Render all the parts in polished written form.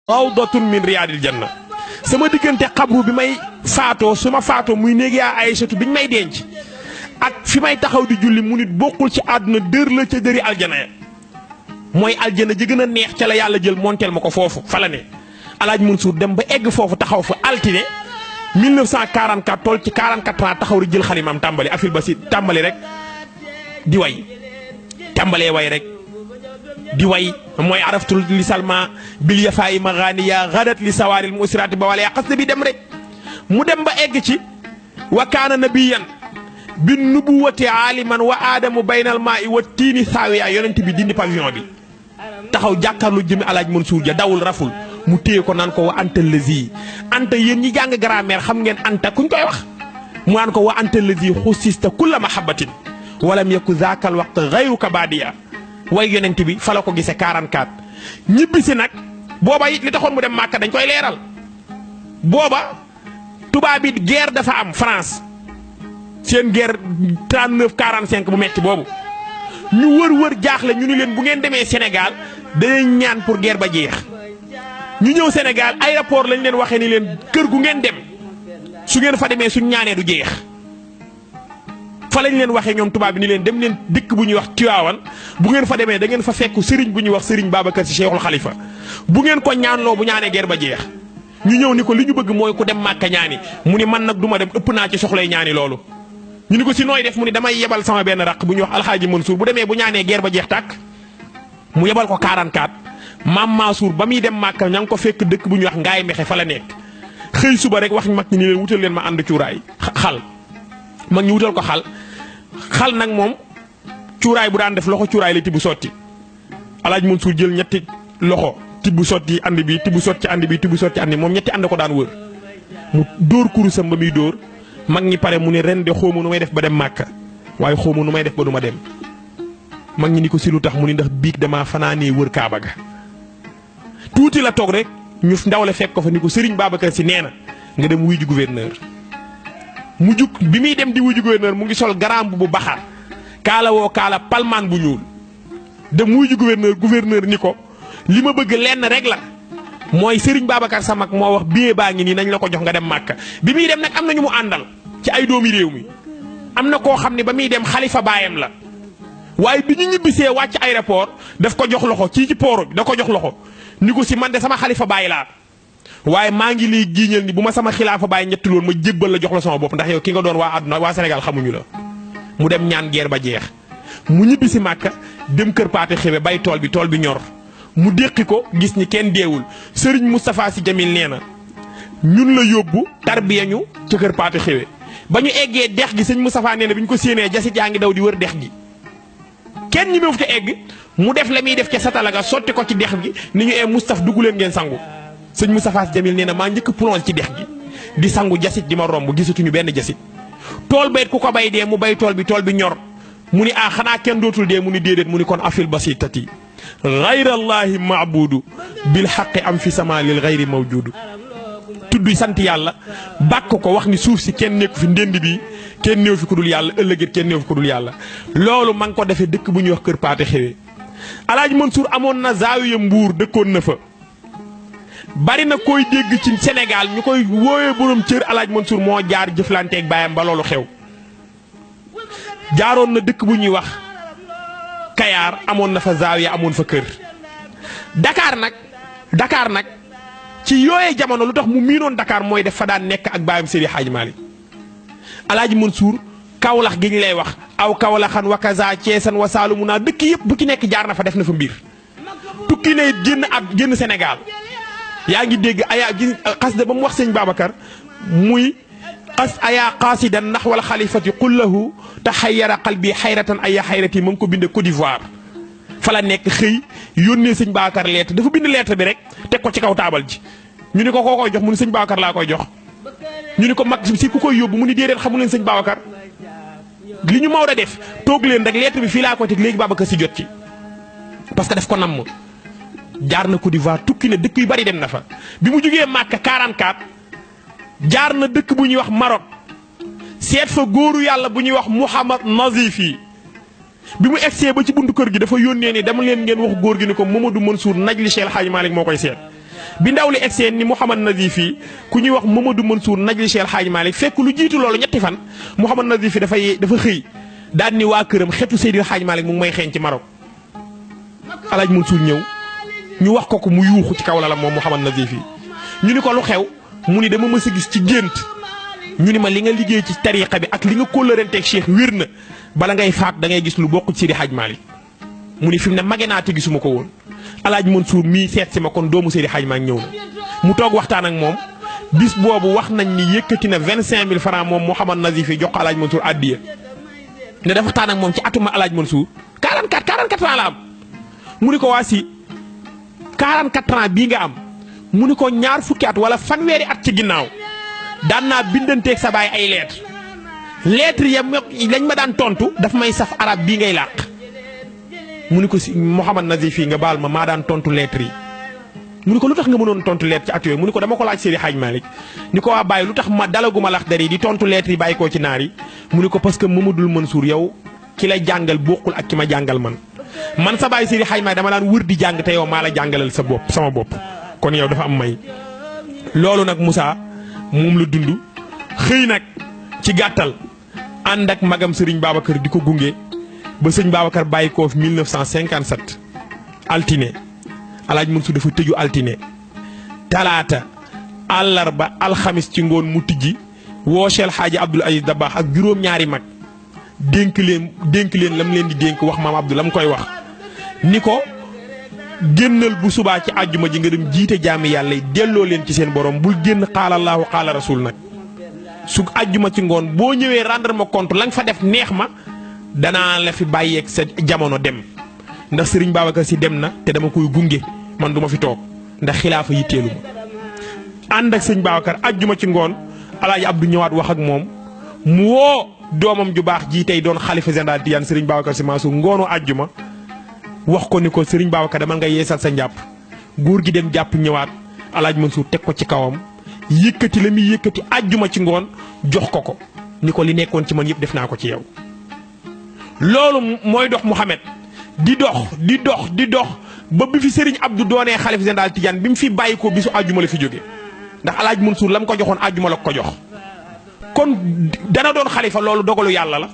rawdatun min riyaadil janna sama diggante xabru bi may faatoo su ma faatoo muy néeg yaa Aysatu biñ may denc ak fi may taxaw di julli mu nit bokkul ci àdduna dër la ca dëri aljana ya mooy aljana ji gën a neex ca la yàlla jël monteel ma ko foofu fa la ne Alaaj Mansour dem ba egg foofu taxaw fa altine 1944 toll ci 44 ans taxaw rek jël xalimaam tàmbali afil ba si tàmbali rek di way tàmbalee way rek di way mooy araftul li salma bil yafaayi maganiya gadat li sawaaril musirati ba wala yaa xas bi dem rek mu dem ba egg ci wa kaana nabiyan bin nubuwati aaliman wa aadamu baynal maa'i wa tiini saawiya yonent bi dindi pavillon bi taxaw jàkkaarlu jëmi Alaaj Mansour ja dawul raful mu téye ko naan ko wa anta lazi anta yéen ñi jàng grammaire xam ngeen anta kuñ koy wax mu naan ko wa anta lazi xusista kulla mahabbatin walam yaku zaakal waqt gayruka baadiya way yonent bi fa la ko gisee 44 ñibbisi nag booba it li taxoon mu dem Màkka dañ koy leeral booba tubaab bi guerre dafa am France seen guerre 39 45 bu metti boobu ñu wër jaaxle ñu ni leen bu ngeen demee Sénégal dañuy ñaan pour guerre ba jeex ñu ñëw Sénégal aéroport lañ leen waxee ni leen kër gu ngeen dem su ngeen fa demee suñ ñaanee du jeex fa lañ leen waxee ñoom tubaab bi ni leen dem leen dëkk bu ñuy wax Tiwaawan bu ngeen fa demee da ngeen fa fekk sëriñ bu ñuy wax sëriñ Babacar Si Cheikhul Khalifa bu ngeen ko ñaanloo bu ñaanee guerre ba jeex ñu ñëw ni ko li ñu bëgg mooy ku dem Màkka ñaani mu ni man nag du ma dem ëpp naa ci soxlay ñaani loolu ñu ni ko si nooy def mu ni damay yebal sama benn raq bu ñuy wax Alxaaji Mansour bu demee bu ñaanee guerre ba jeex tàkk mu yebal ko 44 Maam Mansour ba muy dem Màkka ña ngi ko fekk dëkk bu ñuy wax Ngaay Mexe fa la nekk xëy suba rek wax mag ñi ni leen wutal leen ma ànd cuuraay xal mag ñi wutal ko xal nag moom cuuraay bu daan def loxo cuuraay la tibb sotti Alaaj Mansour jël ñetti loxo tibb sotti ànd bi tibb sotti ànd bi tibb sotti ànd moom ñetti ànd ko daan wër mu dóor kurusam ba muy dóor mag ñi pare mu ne ren de xawma nu may def ba dem Màkka waaye xawma nu may def ba du ma dem mag ñi ni ko si lu tax mu ni ndax biig damaa fanaanee wër Kaaba ga tuuti la toog rek ñu ndaw la fekk ko fa ni ko Serigne Babacar Si nee na nga dem wuy ji gouverneur mu jug bi muy dem di wuy ji gouverneur mu ngi sol garam bu baxar kaala woo kaala palmaan bu ñuul dem wuy ji gouverneur ni ko li ma bëgg lenn rek la mooy Serigne Babacar Sa mag moo wax billet baa ngi nii nañ la ko jox nga dem Màkka bi muy dem nag am na ñu mu àndal ci ay doomi réew mi am na koo xam ne ba muy dem xalifa baayam la waaye bi ñu ñibbisee wàcc aéroport daf ko jox loxo ci port bi da ko jox loxo ni ko si man de sama xalifa baay laa waaye maa ngi lay giiñal ni bu ma sama xilaafa baay ñetti loon ma jébbal la jox la sama bopp ndax yow ki nga doon waa àdduna waa Sénégal xamuñu la mu dem ñaan guerre ba jeex mu ñibbisi Màkka dem kër Paate Xewe bay tool bi ñor mu déqi ko gis ni kenn deewul Serigne Moustapha Sy Jamil nee na ñun la yóbbu tarbiya ñu ca kër Paate Xewe ba ñu eggee dex gi sëñ Moustapha nee na bi ñu ko séenee jasit yaa ngi daw di wër dex gi kenn ñi meefu ca egg mu def la muy def ca satalaga sotti ko ci dex gi ni ñu Moustapha dugg leen ngeen sangu sëñ Moustapha Sy Jamil nee na maa njëkk plonge ci dex gi di sangu jasit di ma romb gisatuñu benn jasit tool bayit ku ko bay dee mu bay tool bi ñor mu ni xanaa kenn dootul dee mu ni déedéet mu ni kon afil basitati gayrallahi maabudu bil xaqi am fi sama lil gayri mawjudu tudd sant yàlla bàkk ko wax ni suuf si kenn nekku fi ndend bi kenn néew fi ku dul yàlla ëllëgét kenn néew fi ku dul yàlla loolu ma ngi ko defee dëkk bu ñuy wax kër Paate Xewe Alaaj Mansour amoon na zaawiya Mbuur dëkkoon na fa bari na koy dégg ci Sénégal ñu koy wooyee borom cër Alaaj Mansour moo jaar jëflanteeg baayam ba loolu xew jaaroon na dëkk bu ñuy wax Kayaar amoon na fa zaawiya amoon fa kër Dakar nag ci yooyee jamono lu tax mu miinoon Dakar mooy def fa daan nekk ak baayam Seydi Hadji Malick Alaaj Mansour Kawlax gi ñu lay wax aw Kawlaxan wa kaza Ceesan wa Saalumu naa dëkk yëpp bu ci nekk jaar na fa def na fa mbir tukki ne génn Sénégal yaa ngi dégg ayaa xas da ba mu wax sëñ Babacar muy xas ayaa qaasidan naxwal xalifati qullahu taxayyara qalbi xayratan aya xayrati ma ngi ko binde Côte d'Ivoire fa la nekk xëy yónnee sëñ Babacar lettre dafa bind lettre bi rek teg ko ci kaw taabal ji ñu ni ko koo koy jox mu ni sëñ Babacar laa koy jox ñu ni ko mag si ku koy yóbbu mu ni déedéet xamu leen sëñ Babacar li ñu Maodo def toog leen rek lettre bi fii laa koy teg léegi Babacar si jot ci parce que daf ko namm jaar na Côte d'Ivoire tukki na dëkk yu bari dem na fa bi mu jógee Màkka 44 jaar na dëkk bu ñuy wax Maroc seet fa góoru yàlla bu ñuy wax Mouhamad Nazif yi bi mu egsee ba ci buntu kër gi dafa yónnee ni dama leen ngeen wax góor gi ni ko Mamadou Mansour naj li Cheikh Hadji Malick moo koy seet bi ndaw li egsee ni Mouhamad Nazif yi ku ñuy wax Mamadou Mansour najli Cheikh Hadj Malick fekk lu jiitu loolu ñetti fan Mouhamad Nazif yi dafa xëy daan ni waa këram xetu Seydil Hadj Malick mu ngi may xeeñ ci Maroc Alaaji Mansour ñëw ñu wax ko mu yuuxu ci kaw la moom Mouhamad Nazif yi ñu ni ko lu xew mu ni dama mës a gis ci gént ñu ni ma li nga liggéey ci tariqa bi ak li nga kóllëranteeg Cheikh wér na bala ngay faat da ngay gis lu bokk ci Seydi Hadj Malick mu ni fi mu ne mage naa te gisuma ko woon Alaaji Mansour mii seet si ma kon doomu Seydi Hadj Malick ñëw na mu toog waxtaan ak moom bis boobu wax nañ ni yëkkati na 25000 francs moom Mouhamad Nazif yi jox ko Alaaji Mansour addiya ne dafa waxtaan ak moom ci atuma Alaaji Mansour 44 ans la am mu ni ko waa si 44 ans bii nga am mu ni ko ñaar fukki at wala fanweeri at ci ginnaaw daan naa bindanteeg sa baay ay lettre ya lañ ma daan tontu daf may saf arab bii ngay làq mu ni ko si Mouhamad Nazif yi nga baal ma maa daan tontu lettre yi mu ni ko lu tax nga mënoon tontu lettre ci at yooyu mu ni ko dama ko laaj Seydi Hadj Malick ni ko waa bàyyi lu tax ma dalaguma lax dar yi di tontu lettre yi bàyyi koo ci naar yi mu ni ko parce que Mamadou Mansour yow ki la jàngal bokkul ak ki ma jàngal man sa baay Seydi Hadj Malick dama daan wër di jàng te yow maa la jàngalal sama bopp kon yow dafa am may loolu nag Moussa moom la dund xëy nag ci gàttal ànd ak magam Serigne Babacar di ko gunge ba sëñ Babacar bàyyi ko 1957 altine Alaaji Mansour dafa tëju altine talaata àllarba alxamis ci ngoon mu tijji woo Cheikh Hadji Abdoul Aziz Dabakh ak juróom-ñaari mag dénk leen lam leen di dénk wax maam Abdou lam koy wax ni ko génnal bu subaa ci àjjuma ji nga dem jiite jaami yàlla yi delloo leen ci seen borom bul génn xaala Allaahu xaala rasul nag su àjjuma ci ngoon boo ñëwee rendre ma compte la nga fa def neex ma danaa la fi bàyyeeg sa jamono dem ndax Serigne Babacar Sy dem na te dama koy gunge man du ma fi toog ndax xilaafa yitteelu ma ànd ak sëñ Babacar àjjuma ci ngoon Alaaji Abdou ñëwaat wax ak moom mu woo doomam ju baax jii tey doon xalifa général Tijaan Serigne Babacar Sy Mansour ngoonu àjjuma wax ko ni ko Serigne Babacar dama nga yeesal sa njàpp góor gi dem jàpp ñëwaat Alaaji Mansour teg ko ci kawam yëkkati la muy yëkkati àjjuma ci ngoon jox ko ni ko li nekkoon ci man yëpp def naa ko ci yow. loolu mooy dox Mouhamed di dox ba bi fi Serigne Abdou doonee xalifa général Tijaan bi mu fi bàyyi ko bisu àjjuma la fi jóge ndax Alaaji Mansour la mu ko joxoon àjjuma la ko jox kon dana doon xalifa loolu dogalu yàlla la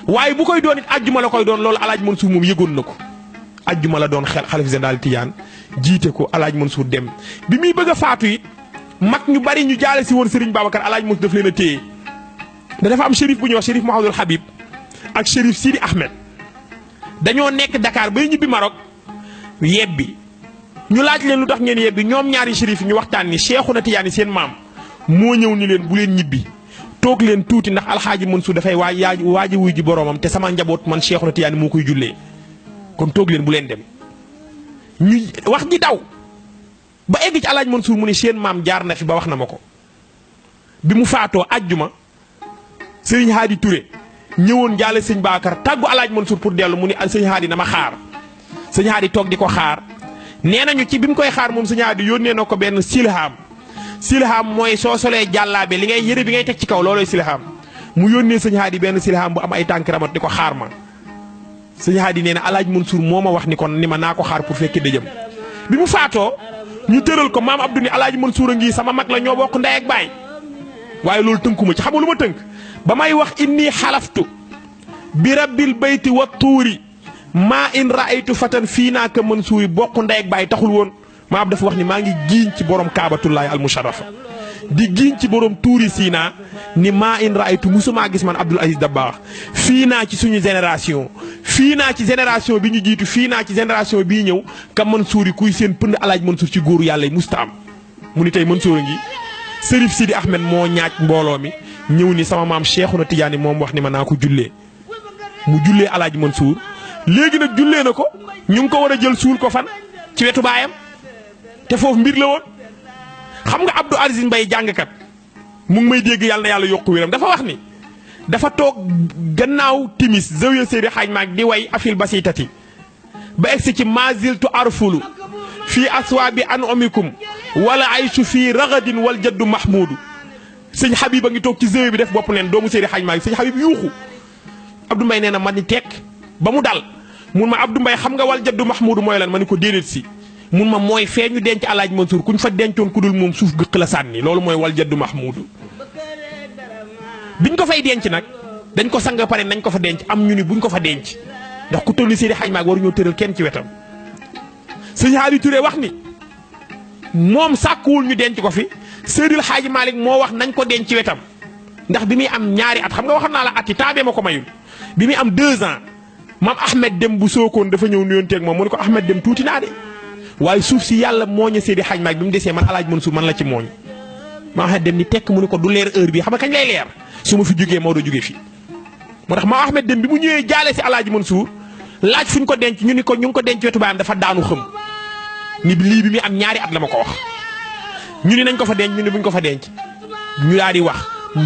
waaye bu koy doon it àjjuma la koy doon loolu Alaaji Mansour moom yëgoon na ko. ajjuma la doon xalifa général Tijaan jiite ko Alaaji Mansour dem bi muy bëgg a faatu it mag ñu bari ñu jaale si woon Serigne Babacar Alaaji Mansour daf leen a téye dafa am shérif bu ñuy wax shérif Mouhamadul Habib ak shérif Sidi Ahmed dañoo nekk Dakar bay ñibbi Maroc yebbi ñu laaj leen lu tax ngeen yebbi ñoom ñaari shérif ñu waxtaan ni Cheikhouna Tidiane seen maam moo ñëw ni leen bu leen ñibbi toog leen tuuti ndax Alxaaji Mansour dafay waaji wuy ji boroomam te sama njaboot man Cheikhouna Tidiane moo koy jullee kon toog leen bu leen dem ñu wax ji daw ba egg ci Alaaji Mansour mu ne seen maam jaar na fi ba wax na ma ko bi mu faatoo àjjuma Serigne Hadi Touré ñëwoon jaale sëñ Babacar tàggu Alaaji Mansour pour dellu mu ni sëñ Hadi na ma xaar sëñ Hadi toog di ko xaar nee nañu ci bi mu koy xaar moom sëñ Hadi yónnee na ko benn silham mooy soo solee jàllaabe li ngay yëre bi ngay teg ci kaw loolooy silham mu yónnee sëñ Hadi benn silham bu am ay tànk ramat di ko xaar ma sëñ Hadi nee na Alaaji Mansour moo ma wax ni kon ni ma naa ko xaar pour fekkee dëjëm bi mu faatoo ñu tëral ko maam Abdou ni Alaaji Mansour a ngi sama mag la ñoo bokk ndey ak baay waaye loolu tënkuma ci xamul lu ma tënk ba may wax inni xalaftu bi rabbil bayti wa tuuri maa in raaytu fatan fii naa ka Mansour bokk ndey ak baay taxul woon maa ab dafa wax ni maa ngi giiñ ci borom kaabatullaahi al musharrafa di giiñ ci borom tuuri Siina ni maa in raaytu musumaa gis man Abdoul Aziz Dabakh fii naa ci suñu génération fii naa ci génération bi ñu jiitu fii naa ci génération bii ñëw ka Mansour kuy seen pënd Alaaji Mansour ci góoru yàlla yi musta am mu ni tey Mansour a ngi Serif Sidi Ahmed moo ñaaj mbooloo mi ñëw ni sama maam Cheikhouna Tidiane moom wax ni ma naa ko jullee mu jullee Alaaji Mansour léegi nag jullee na ko ñu ngi ko war a jël suul ko fan ci wetu baayam te foofu mbir la woon xam nga Abdou Aziz Mbaye jàngkat mu ngi may dégg yàlla na yàlla yokku wéram dafa wax ni dafa toog gannaaw timis zawiya Seydi Hadj Malick di way afil basitati ba egsi ci maziltu arfulu fii aswaabi an omikum wala aysu fii ragadin wal jaddu mahmudu sëñ Habib a ngi toog ci zawiya bi def bopp neen doomu Seydi Hadj Malick sëñ Habib yuuxu Abdou Mbaye nee na ma ni tekk ba mu dal mun ma Abdou Mbaye xam nga wal jaddu mahmudu mooy lan ma ni ko déedéet si mun ma mooy fee ñu denc Alaaji Mansour kuñ fa dencoon ku dul moom suuf gëq la sànni loolu mooy wal jaddu Mahmoud biñ ko fay denc nag dañ ko sang pare nañ ko fa denc am ñu ni buñ ko fa denc ndax ku toll ni Seydi Hadj Malick waruñoo tëral kenn ci wetam sëñ Hadi Touré wax ni moom sàkkuwul ñu denc ko fi Seydil Hadj Malick moo wax nañ ko denc ci wetam ndax bi muy am ñaari at xam nga waxoon naa la at yi taabee ma ko mayul bi muy am 2 ans maam Ahmed Dem bu Sokone dafa ñëw nuyonteeg moom mu ne ko Ahmed Dem tuuti naa de waaye suuf si yàlla mooñe Seydi Hadj Malick bi mu desee man Alaaji Mansour man la ci mooñ maam Ahmed Dem ni tekk mu ne ko du leer heure bi xam nga kañ lay leer su ma fi jógee moo doo jógee fii moo tax maam Ahmed Dem bi mu ñëwee jaale si Alaaji Mansour laaj fu ñu ko denc ñu ni ko ñu ngi ko denc wetu baayam dafa daanu xëm ni lii bi muy am ñaari at la ma ko wax ñu ni nañ ko fa denc ñu ni buñ ko fa denc ñu daal di wax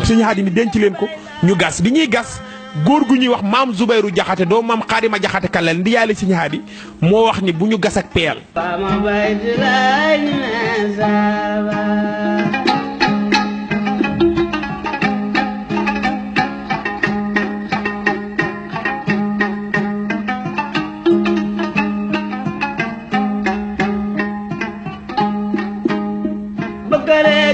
sëñ Hadi ni denc leen ko ñu gas bi ñuy gas góor gu ñuy wax maam Zubayru Jaxate doo maam Xaadima Jaxate Kallel ndi yàlla sëñ Hadi moo wax ni bu ñu gas ak peel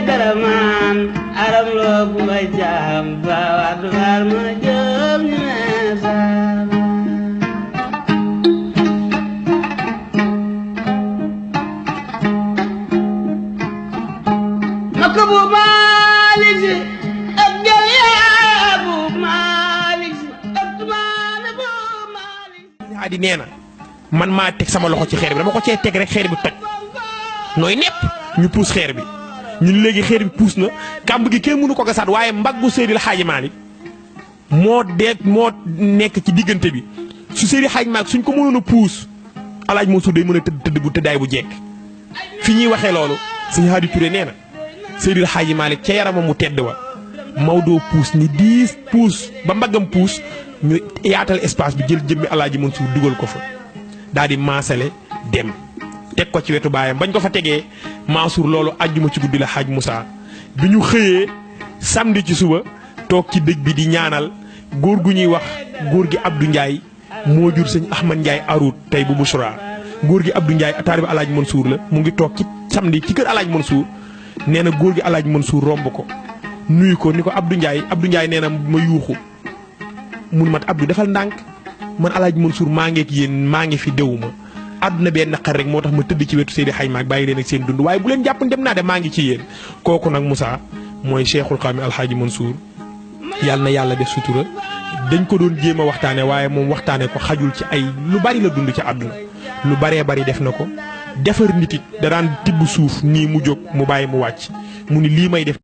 garaman aram lo bu may jam ba wadu war ma jëm ni mesama makabu malik abdul abu malik abdul abu malik Hadi nee na man maa teg sama loxo ci xeer bi dama ko cee teg rek xeer bi toj nooy nepp ñu puus xeer bi ñun léegi xeer bi puus na kàmb gi kenn mënu ko gasaat waaye mbaggu Seydil Hadji Malick moo nekk ci diggante bi su Seydil Hadji Malick suñ ko mënoon a puus Alaaji Mansour day mën a tëdd bu tëddaay bu jekk fi ñuy waxee loolu sëñ Hadi Touré nee na Seydil Hadji Malick ca yaramam mu tedd wa Maodo puus ni 10 puus ba mbaggam puus ñu yaatal espace bi jël jëmmi Alaaji Mansour dugal ko fa daal di maasale dem teg ko ci wetu baayam bañ ko fa tegee Mansour loolu àjjuma ci guddi la Hadj Moussa bi ñu xëyee samedi ci suba toog ci dëj bi di ñaanal góor gu ñuy wax góor gi Abdou Ndiaye moo jur sëñ Ahmad Ndiaye Arout tey bu Bouchra góor gi Abdou Ndiaye taalibe Alaaji Mansour la mu ngi toog ci samedi ci kër Alaaji Mansour nee na góor gi Alaaji Mansour romb ko nuyu ko ni ko Abdou Ndiaye nee na ma yuuxu mun mat Abdou defal ndànk man Alaaji Mansour maa ngi ak yéen maa ngi fi déwuma àdduna benn naqar rek moo tax ma tëdd ci wetu Seydi Hadji Malick bàyyi leen ak seen dund waaye bu leen jàpp dem naa de maa ngi ci yéen kooku nag Moussa mooy Cheikhul Xaami Alhaaji Mansour yàlla na yàlla def sutura dañ ko doon jéem a waxtaane waaye moom waxtaane ko xajul ci ay lu bari la dund ci àdduna lu baree bari def na ko defar nit it da daan tibb suuf nii mu jóg mu bàyyi mu wàcc mu ni lii may def